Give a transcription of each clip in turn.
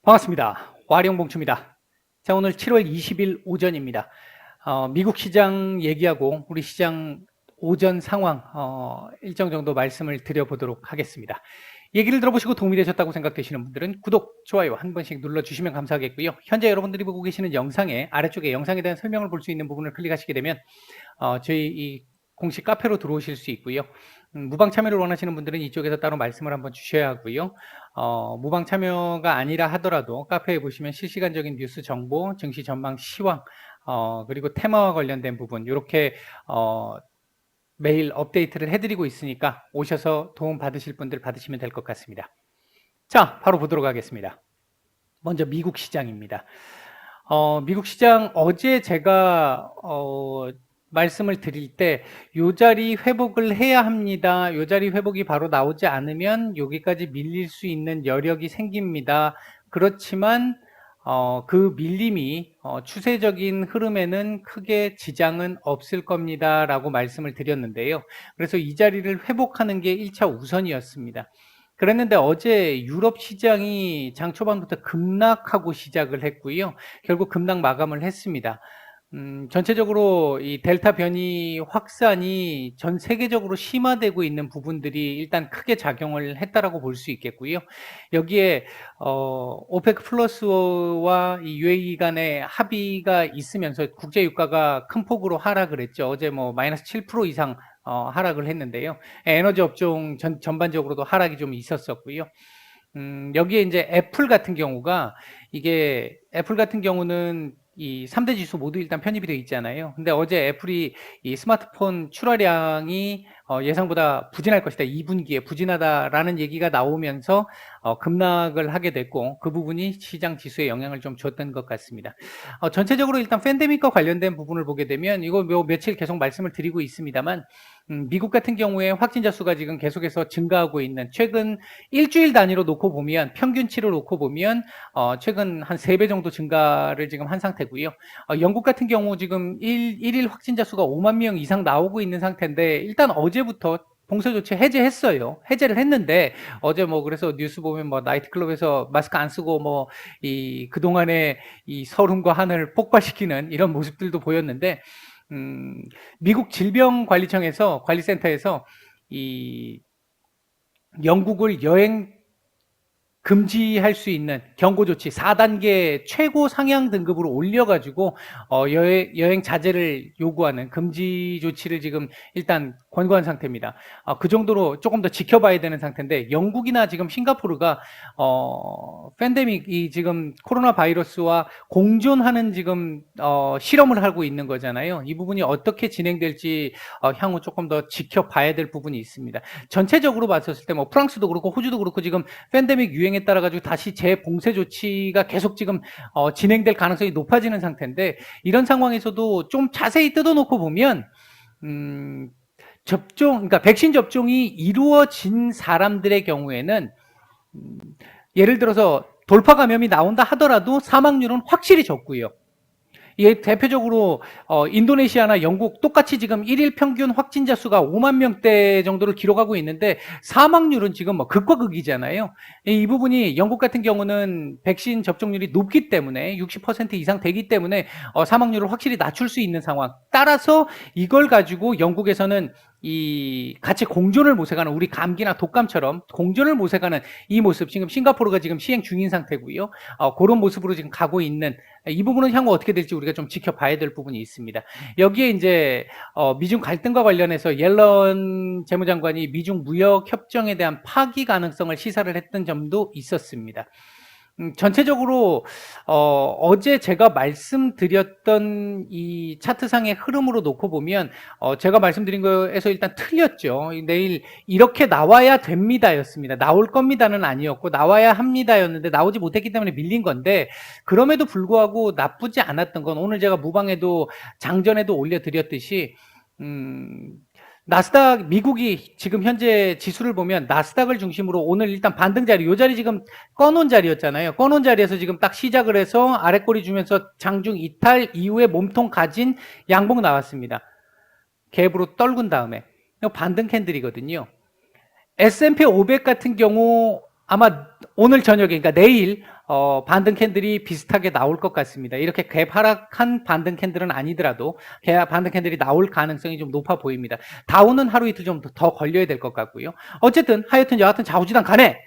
반갑습니다. 와룡봉추입니다. 자, 오늘 7월 20일 오전입니다. 미국 시장 얘기하고 우리 시장 오전 상황 일정 정도 말씀을 드려보도록 하겠습니다. 얘기를 들어보시고 도움이 되셨다고 생각되시는 분들은 구독, 좋아요 한 번씩 눌러주시면 감사하겠고요. 현재 여러분들이 보고 계시는 영상의 아래쪽에 영상에 대한 설명을 볼 수 있는 부분을 클릭하시게 되면 저희 이 공식 카페로 들어오실 수 있고요. 무방 참여를 원하시는 분들은 이쪽에서 따로 말씀을 한번 주셔야 하고요. 무방 참여가 아니라 하더라도 카페에 보시면 실시간적인 뉴스 정보, 증시 전망 시황, 그리고 테마와 관련된 부분 이렇게 매일 업데이트를 해드리고 있으니까 오셔서 도움 받으실 분들 받으시면 될 것 같습니다. 자, 바로 보도록 하겠습니다. 먼저 미국 시장입니다. 미국 시장 어제 제가 말씀을 드릴 때 요 자리 회복을 해야 합니다. 요 자리 회복이 바로 나오지 않으면 여기까지 밀릴 수 있는 여력이 생깁니다. 그렇지만 그 밀림이 추세적인 흐름에는 크게 지장은 없을 겁니다 라고 말씀을 드렸는데요. 그래서 이 자리를 회복하는 게 1차 우선이었습니다. 그랬는데 어제 유럽 시장이 장 초반부터 급락하고 시작을 했고요. 결국 급락 마감을 했습니다. 전체적으로 이 델타 변이 확산이 전 세계적으로 심화되고 있는 부분들이 일단 크게 작용을 했다라고 볼 수 있겠고요. 여기에 오페크 플러스와 이 UAE 간의 합의가 있으면서 국제 유가가 큰 폭으로 하락을 했죠. 어제 뭐 마이너스 7% 이상 하락을 했는데요. 에너지 업종 전반적으로도 하락이 좀 있었었고요. 여기에 이제 애플 같은 경우가 이게 애플 같은 경우는 이 3대 지수 모두 일단 편입이 되어 있잖아요. 근데 어제 애플이 이 스마트폰 출하량이 예상보다 부진할 것이다. 2분기에 부진하다라는 얘기가 나오면서 급락을 하게 됐고 그 부분이 시장 지수에 영향을 좀 줬던 것 같습니다. 전체적으로 일단 팬데믹과 관련된 부분을 보게 되면 이거 며칠 계속 말씀을 드리고 있습니다만 미국 같은 경우에 확진자 수가 지금 계속해서 증가하고 있는 최근 일주일 단위로 놓고 보면 평균치를 놓고 보면 최근 한 3배 정도 증가를 지금 한 상태고요. 영국 같은 경우 지금 일일 확진자 수가 5만 명 이상 나오고 있는 상태인데 일단 어제부터 봉쇄 조치 해제했어요. 해제를 했는데 어제 뭐 그래서 뉴스 보면 뭐 나이트클럽에서 마스크 안 쓰고 뭐 이 그동안의 이 설움과 한을 폭발시키는 이런 모습들도 보였는데 미국 질병관리청에서 관리센터에서 이 영국을 여행 금지할 수 있는 경고조치 4단계 최고 상향 등급으로 올려가지고 여행 자제를 요구하는 금지 조치를 지금 일단 권고한 상태입니다. 그 정도로 조금 더 지켜봐야 되는 상태인데 영국이나 지금 싱가포르가 팬데믹이 지금 코로나 바이러스와 공존하는 지금 실험을 하고 있는 거잖아요. 이 부분이 어떻게 진행될지 향후 조금 더 지켜봐야 될 부분이 있습니다. 전체적으로 봤었을 때 뭐 프랑스도 그렇고 호주도 그렇고 지금 팬데믹 유행에 따라 가지고 다시 재봉쇄 조치가 계속 지금 진행될 가능성이 높아지는 상태인데 이런 상황에서도 좀 자세히 뜯어놓고 보면 그러니까 백신 접종이 이루어진 사람들의 경우에는 예를 들어서 돌파 감염이 나온다 하더라도 사망률은 확실히 적고요. 예, 대표적으로 인도네시아나 영국 똑같이 지금 1일 평균 확진자 수가 5만 명대 정도를 기록하고 있는데 사망률은 지금 뭐 극과 극이잖아요. 이 부분이 영국 같은 경우는 백신 접종률이 높기 때문에 60% 이상 되기 때문에 사망률을 확실히 낮출 수 있는 상황. 따라서 이걸 가지고 영국에서는 이 같이 공존을 모색하는 우리 감기나 독감처럼 공존을 모색하는 이 모습 지금 싱가포르가 지금 시행 중인 상태고요. 그런 모습으로 지금 가고 있는 이 부분은 향후 어떻게 될지 우리가 좀 지켜봐야 될 부분이 있습니다. 여기에 이제 미중 갈등과 관련해서 옐런 재무장관이 미중 무역 협정에 대한 파기 가능성을 시사를 했던 점도 있었습니다. 전체적으로 어제 제가 말씀드렸던 이 차트상의 흐름으로 놓고 보면 제가 말씀드린 거에서 일단 틀렸죠. 내일 이렇게 나와야 됩니다였습니다. 나올 겁니다는 아니었고 나와야 합니다였는데 나오지 못했기 때문에 밀린 건데 그럼에도 불구하고 나쁘지 않았던 건 오늘 제가 무방에도 장전에도 올려드렸듯이 나스닥 미국이 지금 현재 지수를 보면 나스닥을 중심으로 오늘 일단 반등 자리 이 자리 지금 꺼놓은 자리였잖아요. 꺼놓은 자리에서 지금 딱 시작을 해서 아래꼬리 주면서 장중 이탈 이후에 몸통 가진 양봉 나왔습니다. 갭으로 떨군 다음에 반등 캔들이거든요. S&P 500 같은 경우 아마 오늘 저녁에 그러니까 내일 반등 캔들이 비슷하게 나올 것 같습니다. 이렇게 개파락한 반등 캔들은 아니더라도 반등 캔들이 나올 가능성이 좀 높아 보입니다. 다우는 하루 이틀 좀 더 걸려야 될 것 같고요. 어쨌든 하여튼 여하튼 좌우지단 간에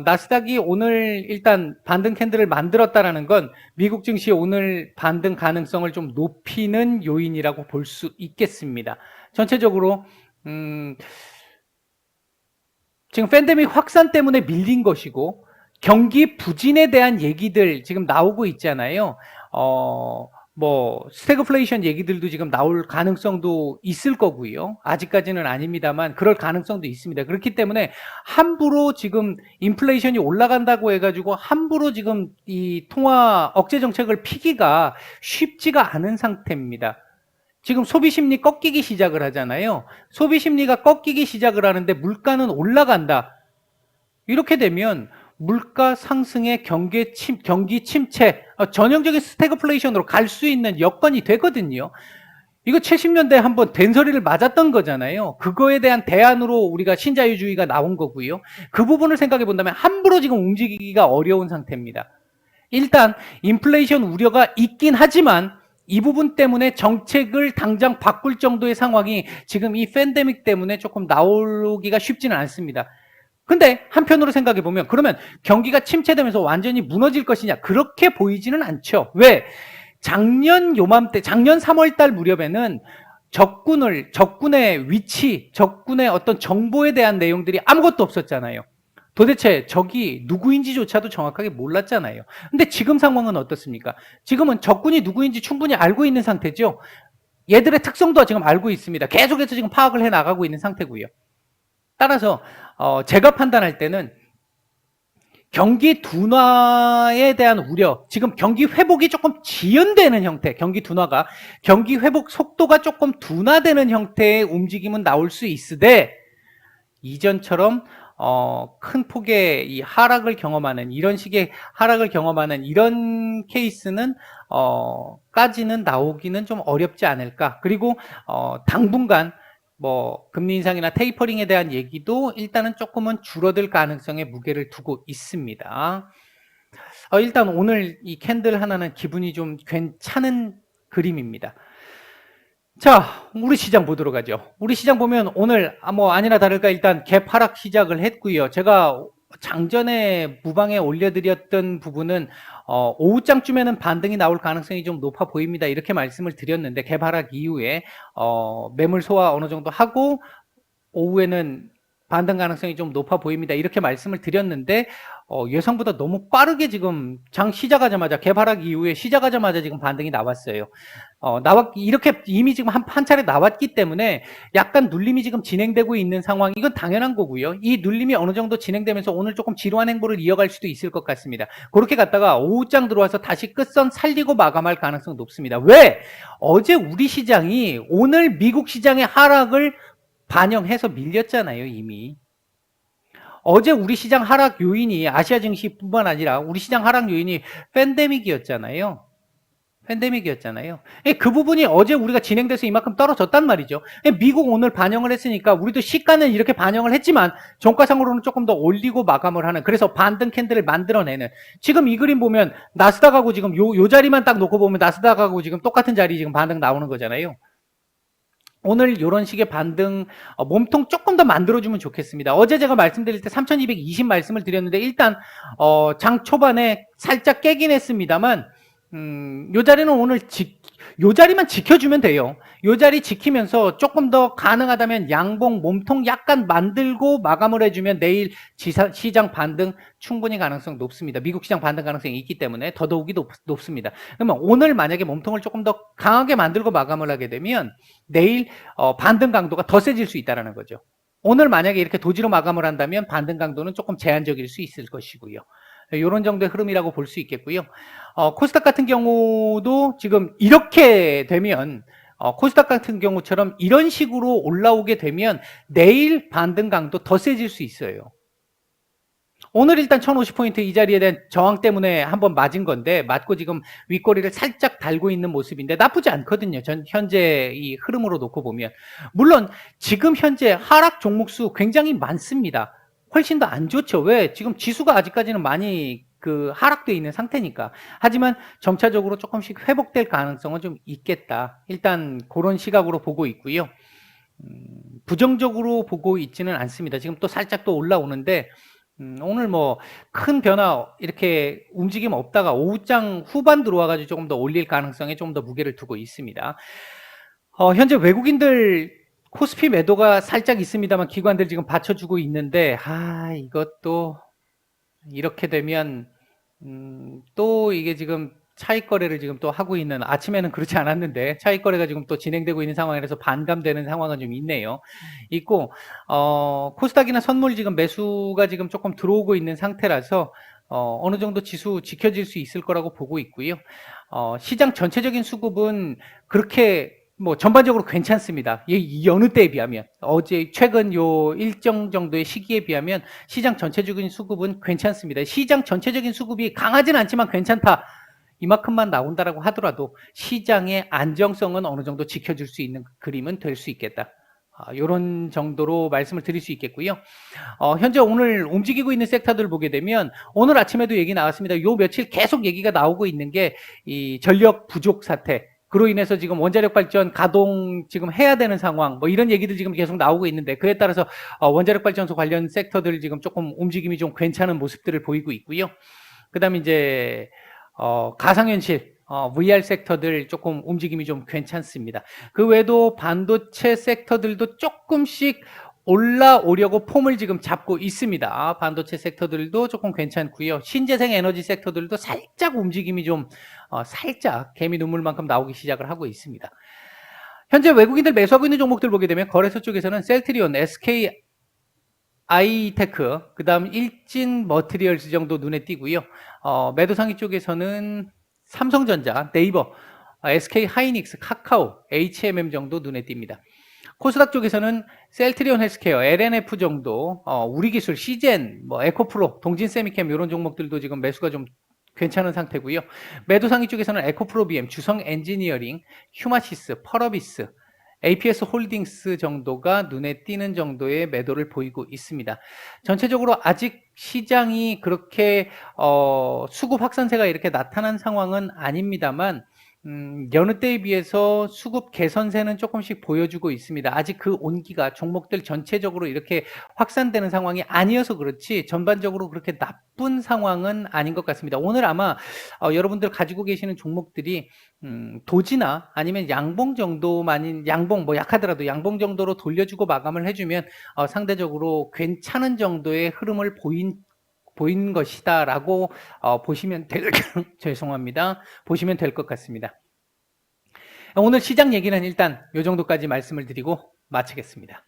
나스닥이 오늘 일단 반등 캔들을 만들었다라는 건 미국 증시 오늘 반등 가능성을 좀 높이는 요인이라고 볼 수 있겠습니다. 전체적으로 지금 팬데믹 확산 때문에 밀린 것이고 경기 부진에 대한 얘기들 지금 나오고 있잖아요. 스태그플레이션 얘기들도 지금 나올 가능성도 있을 거고요. 아직까지는 아닙니다만 그럴 가능성도 있습니다. 그렇기 때문에 함부로 지금 인플레이션이 올라간다고 해가지고 함부로 지금 이 통화 억제 정책을 피기가 쉽지가 않은 상태입니다. 지금 소비심리 꺾이기 시작을 하잖아요. 소비심리가 꺾이기 시작을 하는데 물가는 올라간다. 이렇게 되면 물가 상승의 경기 침체, 전형적인 스태그플레이션으로 갈 수 있는 여건이 되거든요. 이거 70년대에 한번 된소리를 맞았던 거잖아요. 그거에 대한 대안으로 우리가 신자유주의가 나온 거고요. 그 부분을 생각해 본다면 함부로 지금 움직이기가 어려운 상태입니다. 일단 인플레이션 우려가 있긴 하지만 이 부분 때문에 정책을 당장 바꿀 정도의 상황이 지금 이 팬데믹 때문에 조금 나오기가 쉽지는 않습니다. 근데 한편으로 생각해 보면 그러면 경기가 침체되면서 완전히 무너질 것이냐? 그렇게 보이지는 않죠. 왜? 작년 요맘때, 작년 3월 달 무렵에는 적군의 위치, 적군의 어떤 정보에 대한 내용들이 아무것도 없었잖아요. 도대체 적이 누구인지조차도 정확하게 몰랐잖아요. 근데 지금 상황은 어떻습니까? 지금은 적군이 누구인지 충분히 알고 있는 상태죠. 얘들의 특성도 지금 알고 있습니다. 계속해서 지금 파악을 해 나가고 있는 상태고요. 따라서 제가 판단할 때는 경기 둔화에 대한 우려, 지금 경기 회복이 조금 지연되는 형태, 경기 둔화가 경기 회복 속도가 조금 둔화되는 형태의 움직임은 나올 수 있으되 이전처럼 큰 폭의 이 하락을 경험하는 이런 식의 하락을 경험하는 이런 케이스는 까지는 나오기는 좀 어렵지 않을까. 그리고 당분간 금리 인상이나 테이퍼링에 대한 얘기도 일단은 조금은 줄어들 가능성에 무게를 두고 있습니다. 일단 오늘 이 캔들 하나는 기분이 좀 괜찮은 그림입니다. 자, 우리 시장 보도록 하죠. 우리 시장 보면 오늘 아니나 다를까 일단 개파락 시작을 했고요. 제가 장전에 무방에 올려드렸던 부분은 오후장쯤에는 반등이 나올 가능성이 좀 높아 보입니다. 이렇게 말씀을 드렸는데 개파락 이후에 매물 소화 어느 정도 하고 오후에는 반등 가능성이 좀 높아 보입니다. 이렇게 말씀을 드렸는데 예상보다 너무 빠르게 지금 장 시작하자마자 개파락 이후에 시작하자마자 지금 반등이 나왔어요. 이렇게 이미 지금 한 차례 나왔기 때문에 약간 눌림이 지금 진행되고 있는 상황, 이건 당연한 거고요. 이 눌림이 어느 정도 진행되면서 오늘 조금 지루한 행보를 이어갈 수도 있을 것 같습니다. 그렇게 갔다가 오후장 들어와서 다시 끝선 살리고 마감할 가능성 높습니다. 왜? 어제 우리 시장이 오늘 미국 시장의 하락을 반영해서 밀렸잖아요, 이미. 어제 우리 시장 하락 요인이 아시아 증시뿐만 아니라 우리 시장 하락 요인이 팬데믹이었잖아요. 그 부분이 어제 우리가 진행돼서 이만큼 떨어졌단 말이죠. 미국 오늘 반영을 했으니까 우리도 시가는 이렇게 반영을 했지만 종가상으로는 조금 더 올리고 마감을 하는, 그래서 반등 캔들을 만들어내는, 지금 이 그림 보면 나스닥하고 지금 요 자리만 딱 놓고 보면 나스닥하고 지금 똑같은 자리 지금 반등 나오는 거잖아요. 오늘 이런 식의 반등 몸통 조금 더 만들어주면 좋겠습니다. 어제 제가 말씀드릴 때 3220 말씀을 드렸는데 일단 장 초반에 살짝 깨긴 했습니다만 요 자리는 오늘 요 자리만 지켜주면 돼요. 요 자리 지키면서 조금 더 가능하다면 양봉 몸통 약간 만들고 마감을 해주면 내일 시장 반등 충분히 가능성 높습니다. 미국 시장 반등 가능성이 있기 때문에 더더욱이 높습니다. 그러면 오늘 만약에 몸통을 조금 더 강하게 만들고 마감을 하게 되면 내일 반등 강도가 더 세질 수 있다는 거죠. 오늘 만약에 이렇게 도지로 마감을 한다면 반등 강도는 조금 제한적일 수 있을 것이고요. 이런 정도의 흐름이라고 볼 수 있겠고요. 코스닥 같은 경우도 지금 이렇게 되면 코스닥 같은 경우처럼 이런 식으로 올라오게 되면 내일 반등 강도 더 세질 수 있어요. 오늘 일단 1050포인트 이 자리에 대한 저항 때문에 한번 맞은 건데, 맞고 지금 윗꼬리를 살짝 달고 있는 모습인데 나쁘지 않거든요. 현재 이 흐름으로 놓고 보면. 물론 지금 현재 하락 종목수 굉장히 많습니다. 훨씬 더 안 좋죠. 왜? 지금 지수가 아직까지는 많이 그 하락돼 있는 상태니까. 하지만 점차적으로 조금씩 회복될 가능성은 좀 있겠다. 일단 그런 시각으로 보고 있고요. 부정적으로 보고 있지는 않습니다. 지금 또 살짝 또 올라오는데 오늘 뭐 큰 변화 이렇게 움직임 없다가 오후장 후반 들어와가지고 조금 더 올릴 가능성에 좀 더 무게를 두고 있습니다. 현재 외국인들 코스피 매도가 살짝 있습니다만 기관들 지금 받쳐주고 있는데 이것도 이렇게 되면 또 이게 지금 차익 거래를 지금 또 하고 있는, 아침에는 그렇지 않았는데 차익 거래가 지금 또 진행되고 있는 상황이라서 반감되는 상황은 좀 있네요. 있고 코스닥이나 선물 지금 매수가 지금 조금 들어오고 있는 상태라서 어느 정도 지수 지켜질 수 있을 거라고 보고 있고요. 시장 전체적인 수급은 그렇게 뭐 전반적으로 괜찮습니다. 여느 때에 비하면 어제 최근 요 일정 정도의 시기에 비하면 시장 전체적인 수급은 괜찮습니다. 시장 전체적인 수급이 강하진 않지만 괜찮다. 이만큼만 나온다라고 하더라도 시장의 안정성은 어느 정도 지켜줄 수 있는 그림은 될 수 있겠다. 이런 정도로 말씀을 드릴 수 있겠고요. 현재 오늘 움직이고 있는 섹터들을 보게 되면 오늘 아침에도 얘기 나왔습니다. 요 며칠 계속 얘기가 나오고 있는 게 이 전력 부족 사태, 그로 인해서 지금 원자력 발전 가동 지금 해야 되는 상황, 뭐 이런 얘기들 지금 계속 나오고 있는데, 그에 따라서 원자력 발전소 관련 섹터들 지금 조금 움직임이 좀 괜찮은 모습들을 보이고 있고요. 그다음에 이제 가상현실, VR 섹터들 조금 움직임이 좀 괜찮습니다. 그 외에도 반도체 섹터들도 조금씩 올라오려고 폼을 지금 잡고 있습니다. 반도체 섹터들도 조금 괜찮고요. 신재생 에너지 섹터들도 살짝 움직임이 좀 살짝 개미 눈물만큼 나오기 시작을 하고 있습니다. 현재 외국인들 매수하고 있는 종목들 보게 되면 거래소 쪽에서는 셀트리온, SK 아이테크, 그 다음 일진 머티리얼스 정도 눈에 띄고요. 매도 상위 쪽에서는 삼성전자, 네이버, SK 하이닉스, 카카오, HMM 정도 눈에 띕니다. 코스닥 쪽에서는 셀트리온 헬스케어, LNF 정도, 우리기술, 시젠, 뭐 에코프로, 동진세미캠 이런 종목들도 지금 매수가 좀 괜찮은 상태고요. 매도 상위 쪽에서는 에코프로비엠, 주성 엔지니어링, 휴마시스, 펄어비스, APS 홀딩스 정도가 눈에 띄는 정도의 매도를 보이고 있습니다. 전체적으로 아직 시장이 그렇게 수급 확산세가 이렇게 나타난 상황은 아닙니다만 여느 때에 비해서 수급 개선세는 조금씩 보여주고 있습니다. 아직 그 온기가 종목들 전체적으로 이렇게 확산되는 상황이 아니어서 그렇지 전반적으로 그렇게 나쁜 상황은 아닌 것 같습니다. 오늘 아마 여러분들 가지고 계시는 종목들이 도지나 아니면 양봉 정도만인, 양봉 뭐 약하더라도 양봉 정도로 돌려주고 마감을 해주면 상대적으로 괜찮은 정도의 흐름을 보인 것이다라고 보시면 죄송합니다. 보시면 될 것 같습니다. 오늘 시장 얘기는 일단 이 정도까지 말씀을 드리고 마치겠습니다.